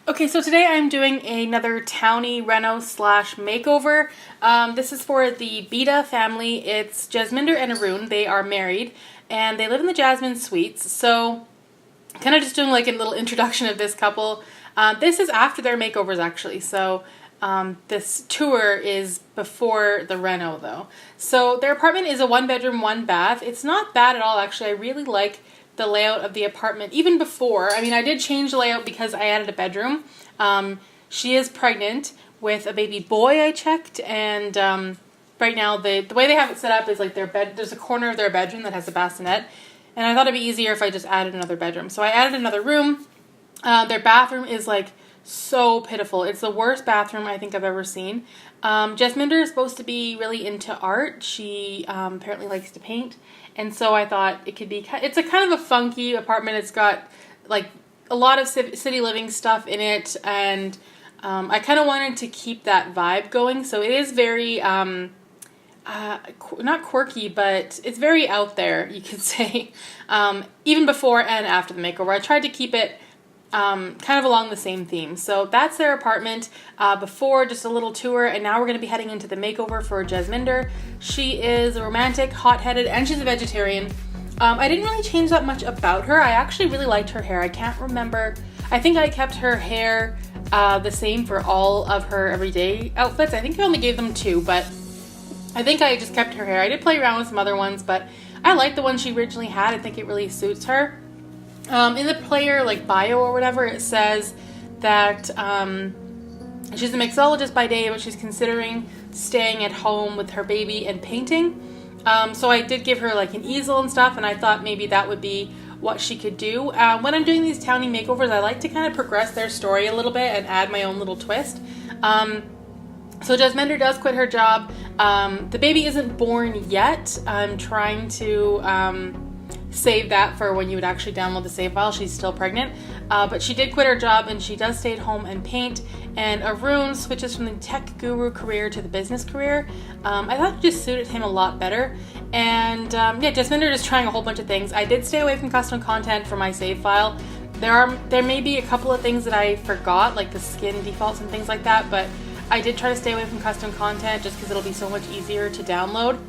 Okay, so today I'm doing another towny reno slash makeover. This is for the Bheeda family. It's Jasminder and Arun. They are married and they live in the Jasmine Suites. So kind of just doing like a little introduction of this couple. This is after their makeovers actually. So this tour is before the reno though. So their apartment is a 1-bedroom, 1-bath. It's not bad at all actually. I really like the layout of the apartment even before. I mean, I did change the layout because I added a bedroom. She is pregnant with a baby boy, I checked, and right now the way they have it set up is like there's a corner of their bedroom that has a bassinet, and I thought it'd be easier if I just added another bedroom. So I added another room. Their bathroom is like so pitiful. It's the worst bathroom I think I've ever seen. Jasminder is supposed to be really into art. She apparently likes to paint. And so I thought it could be, it's a kind of a funky apartment. It's got like a lot of city living stuff in it. And I kind of wanted to keep that vibe going. So it is very, not quirky, but it's very out there, you could say. Even before and after the makeover. I tried to keep it kind of along the same theme. So that's their apartment before, just a little tour, and now we're going to be heading into the makeover for Jasminder. She is a romantic, hot-headed, and she's a vegetarian. I didn't really change that much about her. I actually really liked her hair. I can't remember. I think I kept her hair the same for all of her everyday outfits. I think I only gave them 2, but I think I just kept her hair. I did play around with some other ones, but I like the one she originally had. I think it really suits her. In the player like bio or whatever, it says that she's a mixologist by day, but she's considering staying at home with her baby and painting. So I did give her like an easel and stuff, and I thought maybe that would be what she could do. When I'm doing these towny makeovers, I like to kind of progress their story a little bit and add my own little twist. So Jasminder does quit her job. The baby isn't born yet. I'm trying to save that for when you would actually download the save file. She's still pregnant, but she did quit her job and she does stay at home and paint. And Arun switches from the tech guru career to the business career. I thought it just suited him a lot better. And yeah, Jasminder is trying a whole bunch of things. I did stay away from custom content for my save file. There may be a couple of things that I forgot, like the skin defaults and things like that, but I did try to stay away from custom content just because it'll be so much easier to download.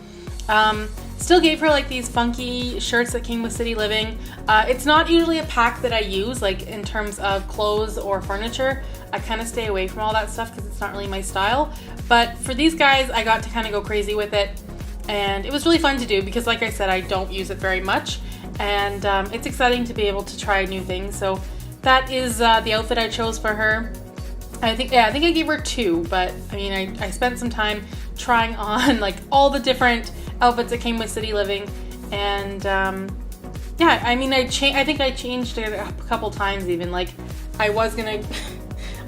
Still gave her like these funky shirts that came with City Living. It's not usually a pack that I use, like in terms of clothes or furniture. I kind of stay away from all that stuff because it's not really my style. But for these guys, I got to kind of go crazy with it. And it was really fun to do because, like I said, I don't use it very much. And it's exciting to be able to try new things. So that is the outfit I chose for her. I think I gave her 2, but I mean, I spent some time trying on like all the different outfits that came with City Living, and yeah, I mean, I think I changed it a couple times even. Like, I was gonna,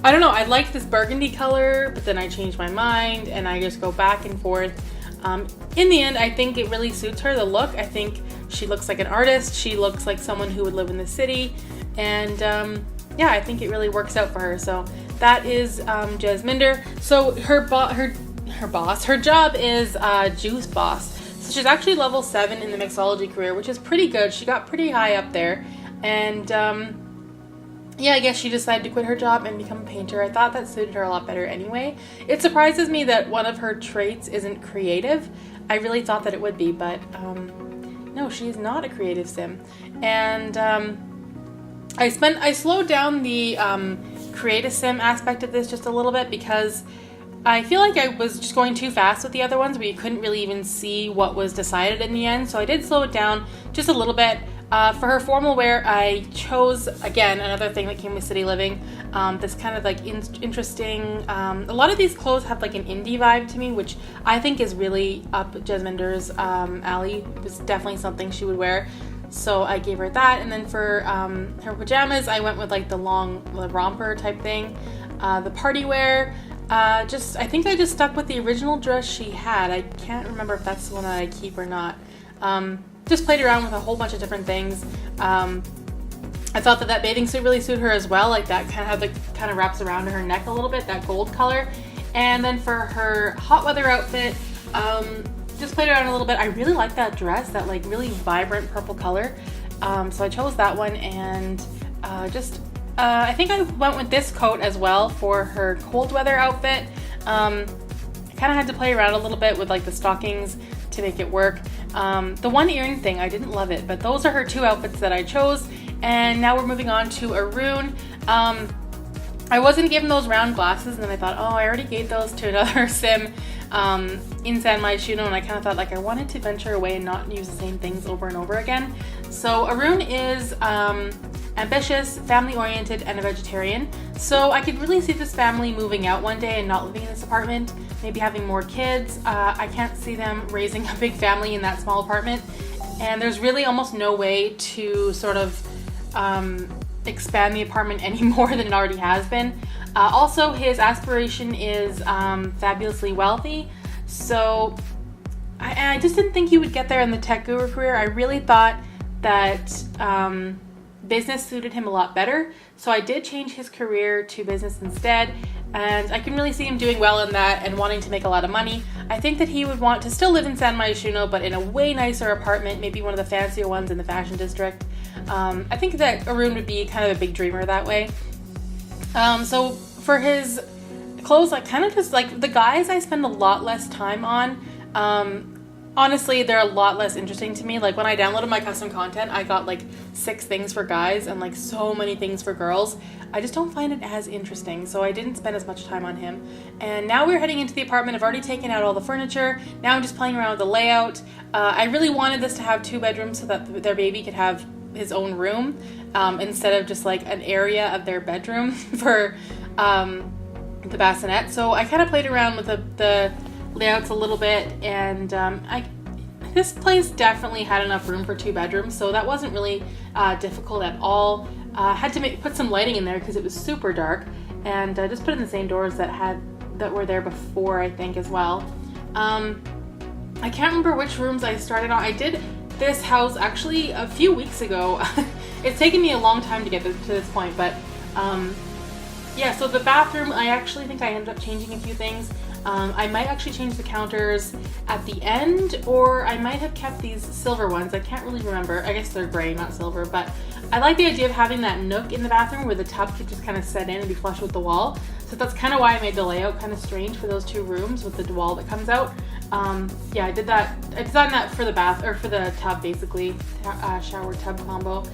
I don't know, I liked this burgundy color, but then I changed my mind, and I just go back and forth. In the end, I think it really suits her, the look. I think she looks like an artist. She looks like someone who would live in the city, and yeah, I think it really works out for her. So that is Jasminder. So her job is juice boss. So she's actually level 7 in the mixology career, which is pretty good. She got pretty high up there. And yeah, I guess she decided to quit her job and become a painter. I thought that suited her a lot better anyway. It surprises me that one of her traits isn't creative. I really thought that it would be, but no, she's not a creative sim. And I slowed down the create a sim aspect of this just a little bit because I feel like I was just going too fast with the other ones where you couldn't really even see what was decided in the end. So I did slow it down just a little bit. For her formal wear, I chose, again, another thing that came with City Living, this kind of like interesting, a lot of these clothes have like an indie vibe to me, which I think is really up Jasminder's alley. It was definitely something she would wear. So I gave her that, and then for her pajamas, I went with like the romper type thing. The party wear, I think I just stuck with the original dress she had. I can't remember if that's the one that I keep or not. Just played around with a whole bunch of different things. I thought that bathing suit really suited her as well, like that kind of wraps around her neck a little bit, that gold color. And then for her hot weather outfit, just played around a little bit. I really like that dress, that like really vibrant purple color. So I chose that one and just I think I went with this coat as well for her cold weather outfit. I kind of had to play around a little bit with like the stockings to make it work. The one earring thing, I didn't love it, but those are her two outfits that I chose. And now we're moving on to Arun. I wasn't given those round glasses, and then I thought, oh, I already gave those to another sim in San Myshuno, and I kind of thought like I wanted to venture away and not use the same things over and over again. So Arun is ambitious, family-oriented, and a vegetarian. So I could really see this family moving out one day and not living in this apartment, maybe having more kids. I can't see them raising a big family in that small apartment, and there's really almost no way to sort of expand the apartment any more than it already has been. Also, his aspiration is fabulously wealthy, so I just didn't think he would get there in the tech guru career. I really thought that business suited him a lot better, so I did change his career to business instead, and I can really see him doing well in that and wanting to make a lot of money. I think that he would want to still live in San Myshuno, but in a way nicer apartment, maybe one of the fancier ones in the fashion district. I think that Arun would be kind of a big dreamer that way. So for his clothes, I kind of just like the guys I spend a lot less time on. Honestly, they're a lot less interesting to me. Like when I downloaded my custom content, I got like 6 things for guys and like so many things for girls. I just don't find it as interesting, so I didn't spend as much time on him. And now we're heading into the apartment. I've already taken out all the furniture. Now I'm just playing around with the layout. I really wanted this to have 2 bedrooms so that their baby could have his own room instead of just like an area of their bedroom for the bassinet. So I kind of played around with the layouts a little bit, and this place definitely had enough room for 2 bedrooms, so that wasn't really difficult at all. Had to put some lighting in there because it was super dark, and just put in the same doors that were there before, I think, as well. I can't remember which rooms I started on. I did this house actually a few weeks ago. It's taken me a long time to get to this point, but yeah, so the bathroom, I actually think I ended up changing a few things. I might actually change the counters at the end, or I might have kept these silver ones. I can't really remember. I guess they're gray, not silver, but I like the idea of having that nook in the bathroom where the tub could just kind of set in and be flush with the wall. So that's kind of why I made the layout kind of strange for those 2 rooms with the wall that comes out. Yeah, I did that. I designed that for the bath, or for the tub basically, shower tub combo.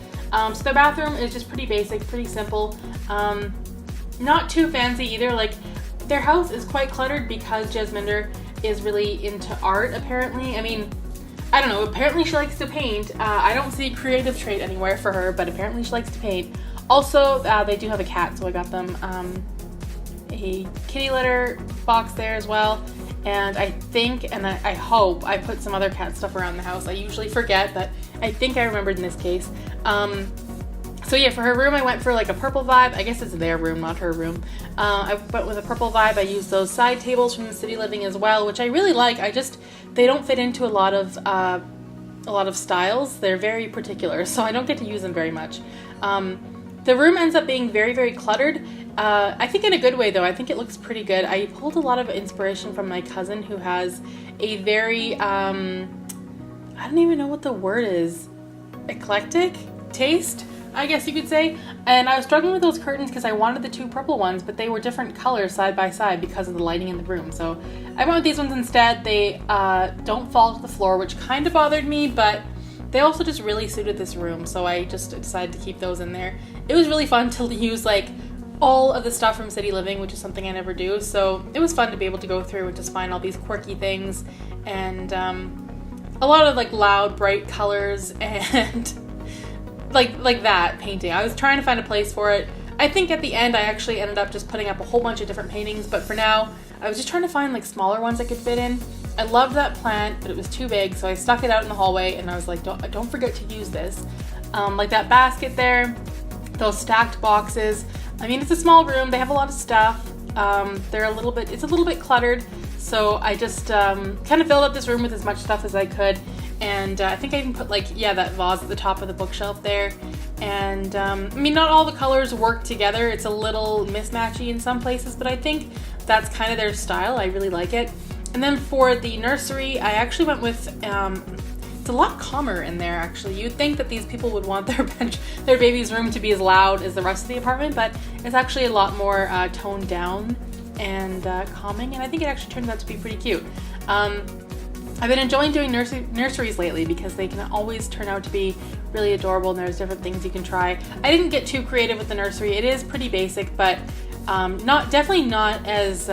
So the bathroom is just pretty basic, pretty simple. Not too fancy either. Like, their house is quite cluttered because Jasminder is really into art, apparently. I mean, I don't know, apparently she likes to paint. I don't see a creative trait anywhere for her, but apparently she likes to paint. Also, they do have a cat, so I got them a kitty litter box there as well. And I think, and I hope, I put some other cat stuff around the house. I usually forget, but I think I remembered in this case. So yeah, for her room, I went for like a purple vibe. I guess it's their room, not her room. I went with a purple vibe. I used those side tables from the City Living as well, which I really like. They don't fit into a lot of styles. They're very particular, so I don't get to use them very much. The room ends up being very, very cluttered. I think in a good way, though. I think it looks pretty good. I pulled a lot of inspiration from my cousin, who has a very, I don't even know what the word is, eclectic taste, I guess you could say. And I was struggling with those curtains because I wanted the 2 purple ones, but they were different colors side by side because of the lighting in the room. So I went with these ones instead. They don't fall to the floor, which kind of bothered me, but they also just really suited this room. So I just decided to keep those in there. It was really fun to use like all of the stuff from City Living, which is something I never do. So it was fun to be able to go through and just find all these quirky things, and a lot of like loud, bright colors and like that painting. I was trying to find a place for it. I think at the end I actually ended up just putting up a whole bunch of different paintings, but for now I was just trying to find like smaller ones I could fit in. I loved that plant, but it was too big, so I stuck it out in the hallway, and I was like, don't forget to use this. Like that basket there, those stacked boxes. I mean, it's a small room. They have a lot of stuff. It's a little bit cluttered, so I just kind of filled up this room with as much stuff as I could. And I think I even put that vase at the top of the bookshelf there. And I mean, not all the colors work together. It's a little mismatchy in some places, but I think that's kind of their style. I really like it. And then for the nursery, I actually went with, it's a lot calmer in there, actually. You'd think that these people would want their baby's room to be as loud as the rest of the apartment, but it's actually a lot more toned down and calming, and I think it actually turns out to be pretty cute. I've been enjoying doing nurseries lately because they can always turn out to be really adorable, and there's different things you can try. I didn't get too creative with the nursery. It is pretty basic, but definitely not as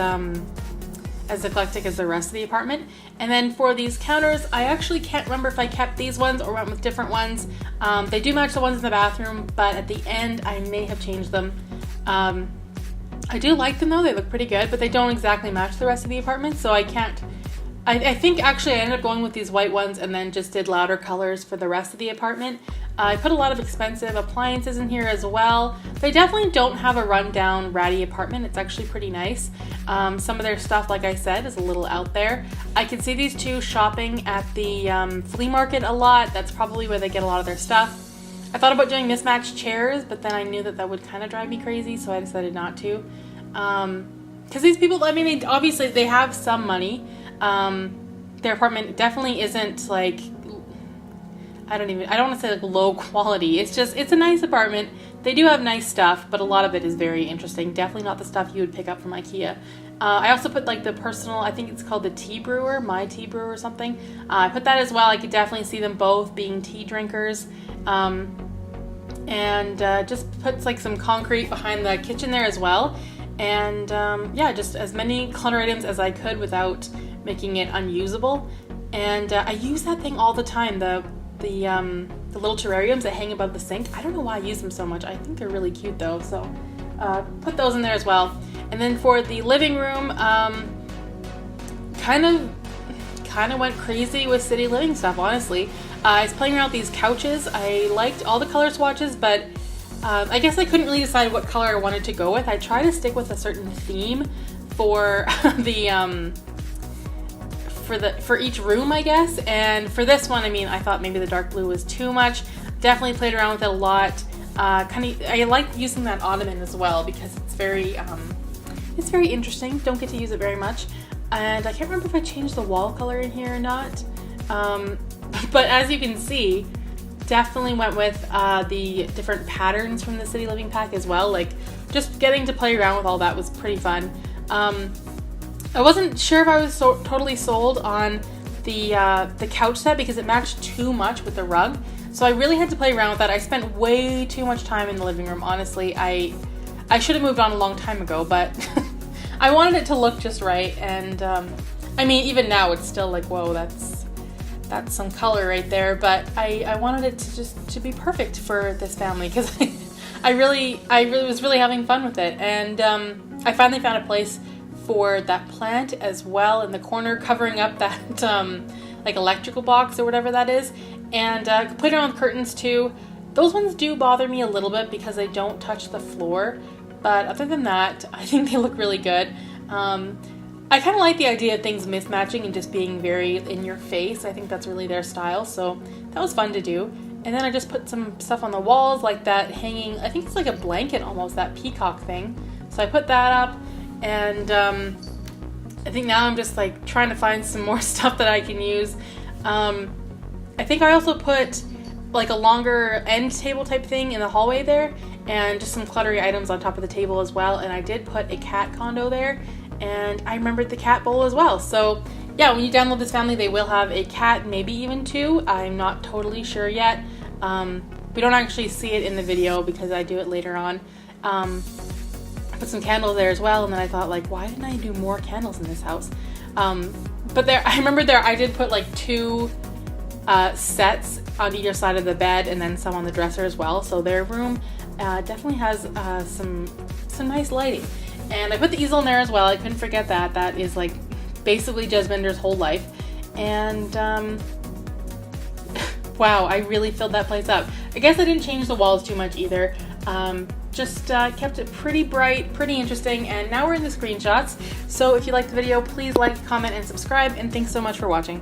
eclectic as the rest of the apartment. And then for these counters, I actually can't remember if I kept these ones or went with different ones. They do match the ones in the bathroom, but at the end I may have changed them. I do like them though, they look pretty good, but they don't exactly match the rest of the apartment, so I can't. I think actually I ended up going with these white ones and then just did louder colors for the rest of the apartment. I put a lot of expensive appliances in here as well. They definitely don't have a rundown, ratty apartment. It's actually pretty nice. Some of their stuff, like I said, is a little out there. I can see these two shopping at the flea market a lot. That's probably where they get a lot of their stuff. I thought about doing mismatched chairs, but then I knew that would kind of drive me crazy, so I decided not to. Because these people, I mean, obviously they have some money. Their apartment definitely isn't like, I don't want to say like low quality. It's a nice apartment. They do have nice stuff, but a lot of it is very interesting. Definitely not the stuff you would pick up from IKEA. I also put like the personal, I think it's called the tea brewer, my tea brewer or something. I put that as well. I could definitely see them both being tea drinkers. And just puts like some concrete behind the kitchen there as well. And yeah, just as many clutter items as I could without making it unusable. And I use that thing all the time, the little terrariums that hang above the sink. I don't know why I use them so much. I think they're really cute though, so put those in there as well. And then for the living room, kind of went crazy with city living stuff, honestly. I was playing around with these couches. I liked all the color swatches, but I guess I couldn't really decide what color I wanted to go with. I try to stick with a certain theme for for each room, I guess. And for this one, I mean, I thought maybe the dark blue was too much. Definitely played around with it a lot. I like using that ottoman as well because it's very interesting. Don't get to use it very much. And I can't remember if I changed the wall color in here or not. But as you can see, definitely went with the different patterns from the City Living pack as well. Like, just getting to play around with all that was pretty fun. I wasn't sure if I was totally sold on the couch set because it matched too much with the rug. So I really had to play around with that. I spent way too much time in the living room, honestly. I should have moved on a long time ago, but I wanted it to look just right. And I mean, even now it's still like, whoa, that's some color right there. But I wanted it to be perfect for this family because I really was really having fun with it. And I finally found a place for that plant as well in the corner, covering up that like electrical box or whatever that is. And put it on curtains too. Those ones do bother me a little bit because they don't touch the floor. But other than that, I think they look really good. I kind of like the idea of things mismatching and just being very in your face. I think that's really their style. So that was fun to do. And then I just put some stuff on the walls like that hanging, I think it's like a blanket almost, that peacock thing. So I put that up. And I think now I'm just like trying to find some more stuff that I can use. I think I also put like a longer end table type thing in the hallway there and just some cluttery items on top of the table as well. And I did put a cat condo there and I remembered the cat bowl as well. So yeah, when you download this family, they will have a cat, maybe even two. I'm not totally sure yet. We don't actually see it in the video because I do it later on. Put some candles there as well, and then I thought, like, why didn't I do more candles in this house? But there, I remember there I did put like two sets on either side of the bed and then some on the dresser as well. So their room definitely has some nice lighting. And I put the easel in there as well. I couldn't forget that. That is like basically Jasminder's whole life. And wow, I really filled that place up. I guess I didn't change the walls too much either. Just kept it pretty bright, pretty interesting, and now we're in the screenshots. So if you liked the video, please like, comment, and subscribe, and thanks so much for watching.